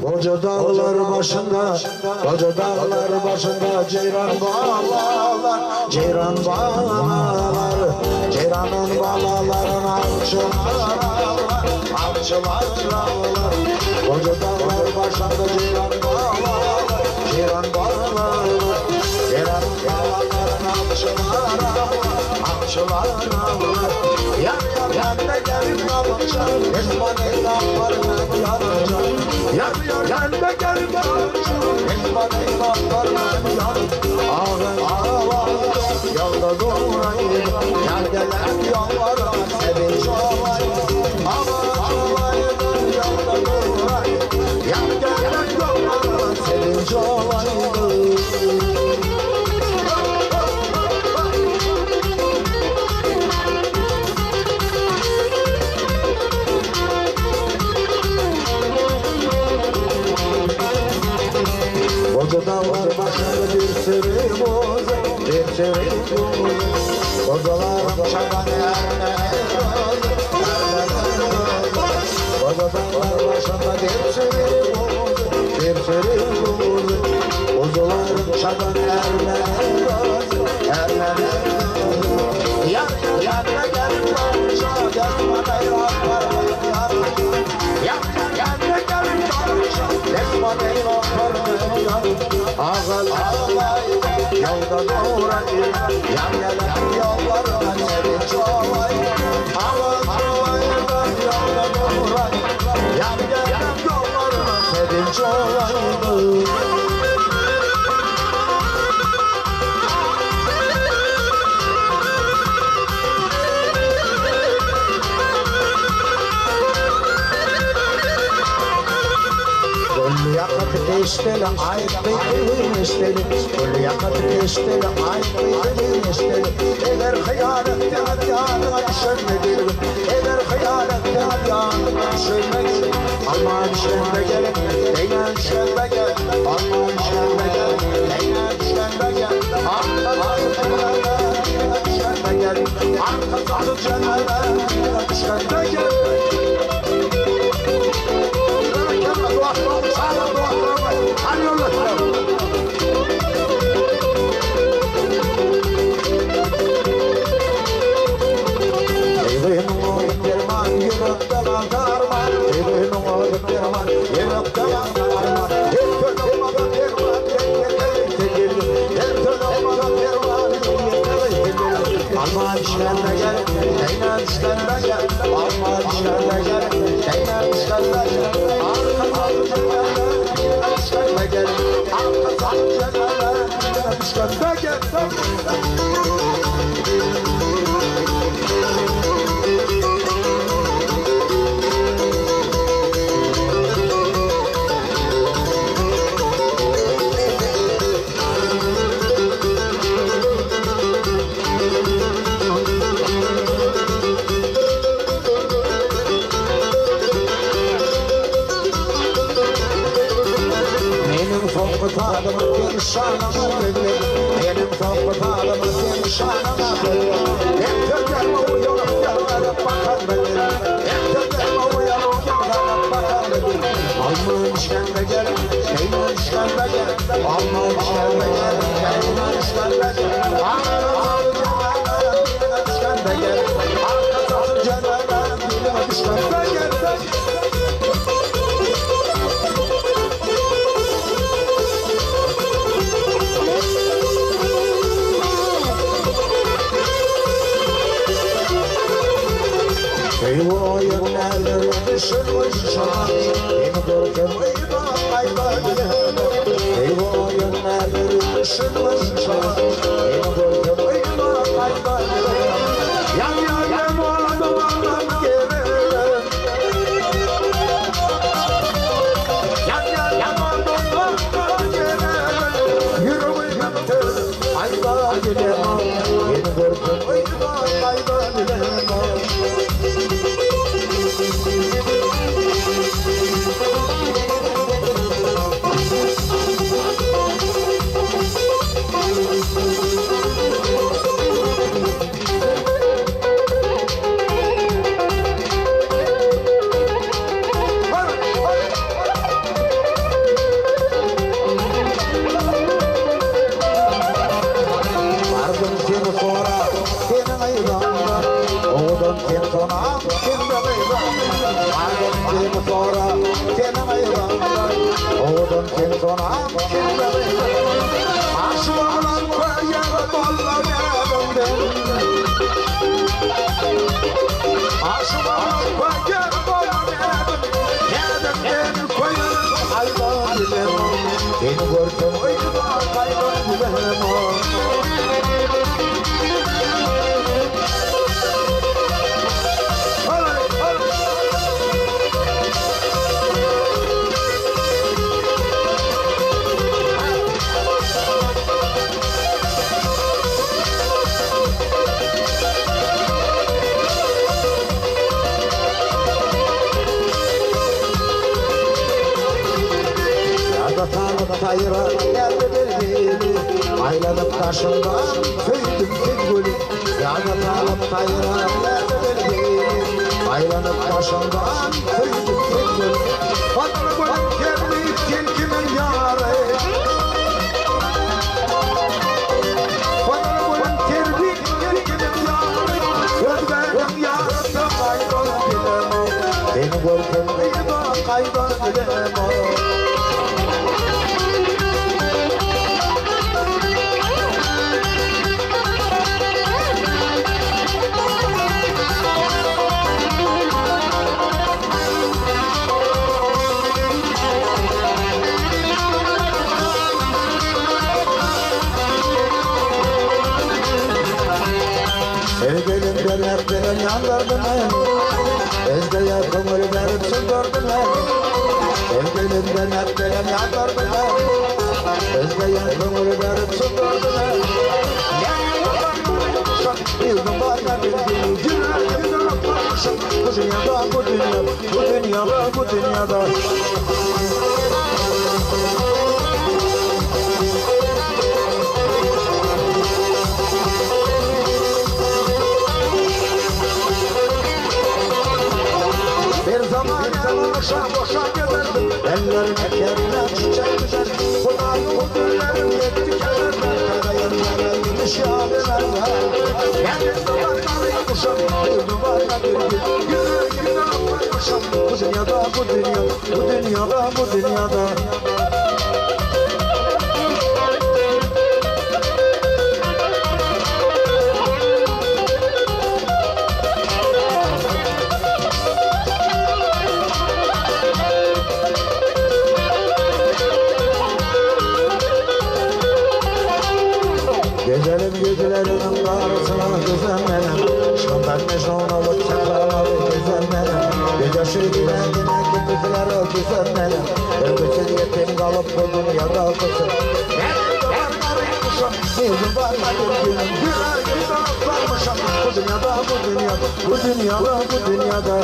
Koca dağlar başında, koca dağlar başında ceyran bağlar, ceyran bağlar, ceyranın bağlarına avcılar ağlar, avcılar ağlar. Koca dağlar başında ceyran bağlar, ceyran bağlar, ceyranın bağlarına avcılar ağlar, avcılar ağlar. Yan de gelip kalınca, esmanın dağlarına yanınca. Yan de gelip kalınca, esmanın dağlarına yanınca. Ağın ağlar, yolda durayım, gel gelen yollara sevinç olayım. Ağın ağlayım, yolda durayım, gel gelen yollara sevinç olayım. Koca dağlar başında bir sürü boz, bir sürü boz. Kocalarım şaban ermene boz, ermene boz. Koca dağlar başında bir sürü boz, bir sürü boz. Kocalarım şaban ermene boz, ermene boz. Yan da gelip kalmışa, desmana yollarına yanınca. Yan da gelip kalmışa, desmana yollarına yanınca. Ağal ağlayım, yolda durayım, yan yana yollarına sevinç olayım. Ağal ağlayım, yolda durayım, yan yana yollarına sevinç olayım. Kul yakıt işteli, ay kıydın işteli. Kul yakıt işteli, ay kıydın işteli. Eğer hıyanette yanına düşürmedim, eğer hıyanette yanına düşürmedim. Aman şembe gelin, deynen şembe gel. Aman şembe gel, deynen şembe gel. Arkadaşı cennet, şembe gel. Arkadaşı cennet, şembe gel. Alman işlerine gel, deynen işlerine gel. Alman işlerine gel, deynen işlerine gel. Arka salı işlerine gel, arka salı işlerine gel. Adamın bir şanına verir, benim toplu adamın bir şanına verir. Hep tükerme uyanıp yanlara bakan benim, hep tükerme uyanıp yanlara bakan benim. Alman işkembe gel, şeyman işkembe gel. Alman işkembe gel, şeyman işkembe gel. Arkadaşı cennet, işkembe gel. Arkadaşı cennet, işkembe gel. Eyvah yerlere düşürmüş şan, beni görkemeydi aylarım. Eyvah yerlere düşürmüş şan, beni görkemeydi aylarım. Yan yana olanım gelir, yan yana olanım gelir. Yürümeyimdir aylarım, beni görkemeydi aylarım. sonam kirleri aşılarla koyar dolar yerimden aşılarla koyar dolar yerimden koyar aydan bilemem beni görsem oyunlar kaydan bilemem Tayra geldi benim aylanıp taşımdan söyledim tek gülüm yanıp tayra geldi benim aylanıp taşımdan söyledim tek gülüm Fatma gülüm geldi tilkimin yarı Fatma gülüm geldi tilkimin yarı Özledim yarıda kaydan bilemem Beni gördüm kıyıda kaydan bilemem Sevgilimden hep beni yandırdın Ezde yakımı verip sürdürdün Sevgilimden hep beni yandırdın Ezde yakımı verip sürdürdün Bildim bana bildim Yüreğimden atlamışım Bu dünyada bu dünyada Bu dünyada Bir zaman boşa gezerdim Ellerine kerine çiçek güzel Kudayi o güllerim yetti kemerler Karayanlara gidiş yabilerler Geldim duvarları yakışım Bir duvarla bir gün Yüreğimden atlaymışım Bu dünyada bu dünyada Bu dünyada Gezelim gecelerinin karşısına düzenlerim Şundan meşhur olup çakraları düzenlerim Gece şehirler yine gittikleri düzenlerim Öbürsün yetim kalıp bu dünyada kısım Bir gün var bir günüm Yüreğimden atlarmışım Bu dünyada Bu dünyada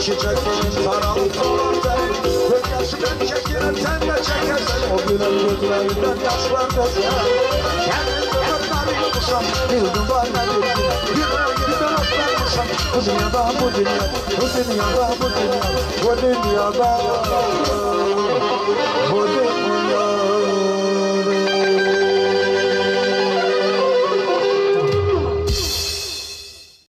Çiçeklerin sarılıp solarsan Gözyaşından çekilir sen de çekersen O günün gözlerinden yaşlar döker Kendimde öpler yokmuşam Bir gün var ne bir gün Yüreğimden öplermişam Bu dünyada Bu dünyada Bu dünyada